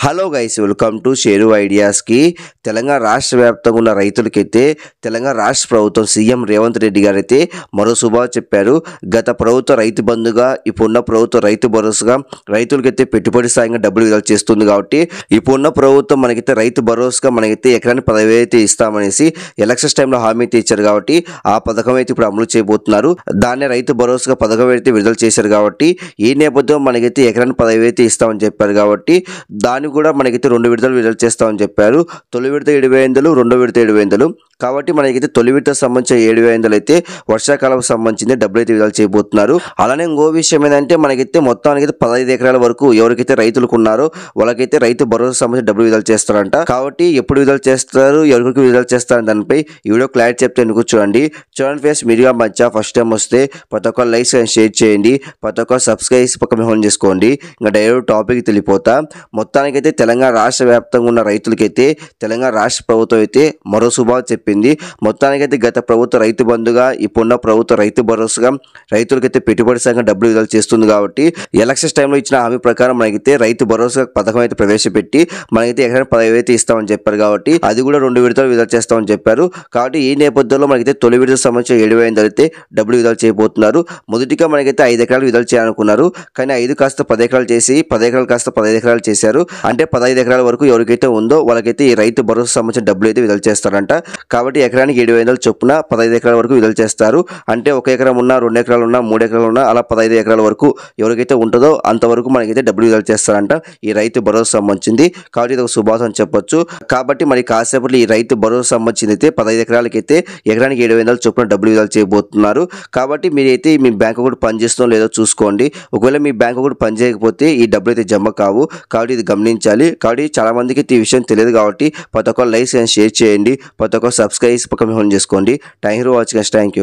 Hello guys, welcome to share ఐడియాస్కి. తెలంగాణ రాష్ట్ర వ్యాప్తంగా ఉన్న రైతులకైతే తెలంగాణ రాష్ట్ర ప్రభుత్వం సీఎం రేవంత్ రెడ్డి గారు అయితే మరో శుభాలు చెప్పారు. గత ప్రభుత్వ రైతు బంధుగా ఇప్పుడున్న ప్రభుత్వ రైతు భరోసాగా రైతులకైతే పెట్టుబడి సాయంగా డబ్బులు విడుదల చేస్తుంది. కాబట్టి ఇప్పుడున్న ప్రభుత్వం మనకైతే రైతు భరోసాగా మనకైతే ఎకరానికి 10,000 అయితే ఇస్తామనేసి ఎలక్షన్స్ టైంలో హామీ అయితే ఇచ్చారు. కాబట్టి ఆ పథకం అయితే ఇప్పుడు అమలు చేయబోతున్నారు. దాన్నే రైతు భరోసాగా పథకం అయితే విడుదల చేశారు. కాబట్టి ఈ నేపథ్యం మనకైతే ఎకరానికి 10,000 అయితే ఇస్తామని చెప్పారు. కాబట్టి దాని కూడా మనకైతే 2 విడతలు విడుదల చేస్తామని చెప్పారు. తొలి విడత 7,500, రెండో విడత 7,500. కాబట్టి మనకైతే తొలి విడతకు సంబంధించిన 7,500 అయితే వర్షాకాలం సంబంధించిన డబ్బులు అయితే విడుదల చేయబోతున్నారు. అలానే ఇంకో విషయం ఏంటంటే మనకైతే మొత్తానికి 15 ఎకరాల వరకు ఎవరికైతే రైతులకు ఉన్నారో వాళ్ళకైతే రైతు భరోసా సంబంధించిన డబ్బులు విడుదల చేస్తారంట. కాబట్టి ఎప్పుడు విడుదల చేస్తారు, ఎవరికి విడుదల చేస్తారు దానిపై ఈ వీడియో క్లారిటీ చెప్తే ఎందుకు చూడండి ఫ్రెండ్స్. మీరుగా మధ్య ఫస్ట్ టైం వస్తే ప్రతి ఒక్క లైక్స్ అండ్ షేర్ చేయండి, ప్రతి ఒక్క సబ్స్క్రైబ్ పక్కన హోన్ చేసుకోండి. ఇంకా డైరెక్ట్ టాపిక్ తెలిపోతా. మొత్తానికైతే తెలంగాణ రాష్ట్ర వ్యాప్తంగా ఉన్న రైతులకైతే తెలంగాణ రాష్ట్ర ప్రభుత్వం అయితే మరో శుభాలు చెప్పింది. మొత్తానికైతే గత ప్రభుత్వ రైతు బంధుగా ఇప్పుడున్న ప్రభుత్వ రైతు భరోసాగా రైతులకైతే పెట్టుబడి సాయంగా డబ్బులు విడుదల చేస్తుంది. కాబట్టి ఎలక్షన్స్ టైంలో ఇచ్చిన హామీ ప్రకారం మనకైతే రైతు భరోసా పథకం అయితే ప్రవేశపెట్టి మనకైతే ఎకరానికి 10,000 అయితే ఇస్తామని చెప్పారు. కాబట్టి అది కూడా 2 విడతలు విడుదల చేస్తామని చెప్పారు. కాబట్టి ఈ నేపథ్యంలో మనకైతే తొలి విడతకు సంబంధించిన 7,500 అయితే డబ్బులు విడుదల చేయబోతున్నారు. మొదటిగా మనకైతే 5 ఎకరాలు విడుదల చేయాలనుకున్నారు. కానీ 5 కాస్త 10 ఎకరాలు చేసి 10 ఎకరాలు కాస్త 15 ఎకరాలు చేశారు. అంటే 15 ఎకరాల వరకు ఎవరికైతే ఉందో వాళ్ళకైతే ఈ రైతు భరోసా సంబంధించిన డబ్బులు అయితే విడుదల చేస్తారంట. కాబట్టి ఎకరానికి 7,500 చొప్పున 15 ఎకరాల వరకు విడుదల చేస్తారు. అంటే 1 ఎకరం ఉన్నా, 2 ఎకరాలు ఉన్నా, 3 ఎకరాలు ఉన్నా, అలా 15 ఎకరాల వరకు ఎవరికైతే ఉంటుందో అంతవరకు మనకైతే డబ్బులు విడుదల చేస్తారంట ఈ రైతు భరోసా సంబంధించింది. కాబట్టి ఇది ఒక శుభాసం అని చెప్పొచ్చు. కాబట్టి మరి కాసేపట్లో ఈ రైతు భరోసా సంబంధించింది అయితే 15 ఎకరాలకైతే ఎకరానికి 7,500 చొప్పున డబ్బులు విడుదల చేయబోతున్నారు. కాబట్టి మీరైతే మీ బ్యాంక్ అకౌంట్ పనిచేస్తుందో లేదో చూసుకోండి. ఒకవేళ మీ బ్యాంక్ అకౌంట్ పనిచేయకపోతే ఈ డబ్బులు అయితే జమ కావు. కాబట్టి ఇది గమనించాలి. కాబట్టి చాలా మందికి ఈ విషయం తెలియదు. కాబట్టి ప్రతి ఒక్క లైక్స్ అండ్ షేర్ చేయండి, ప్రతి ఒక్క సబ్స్క్రైబ్ పక్కన హోన్ చేసుకోండి. Thank you for watching. Thank you.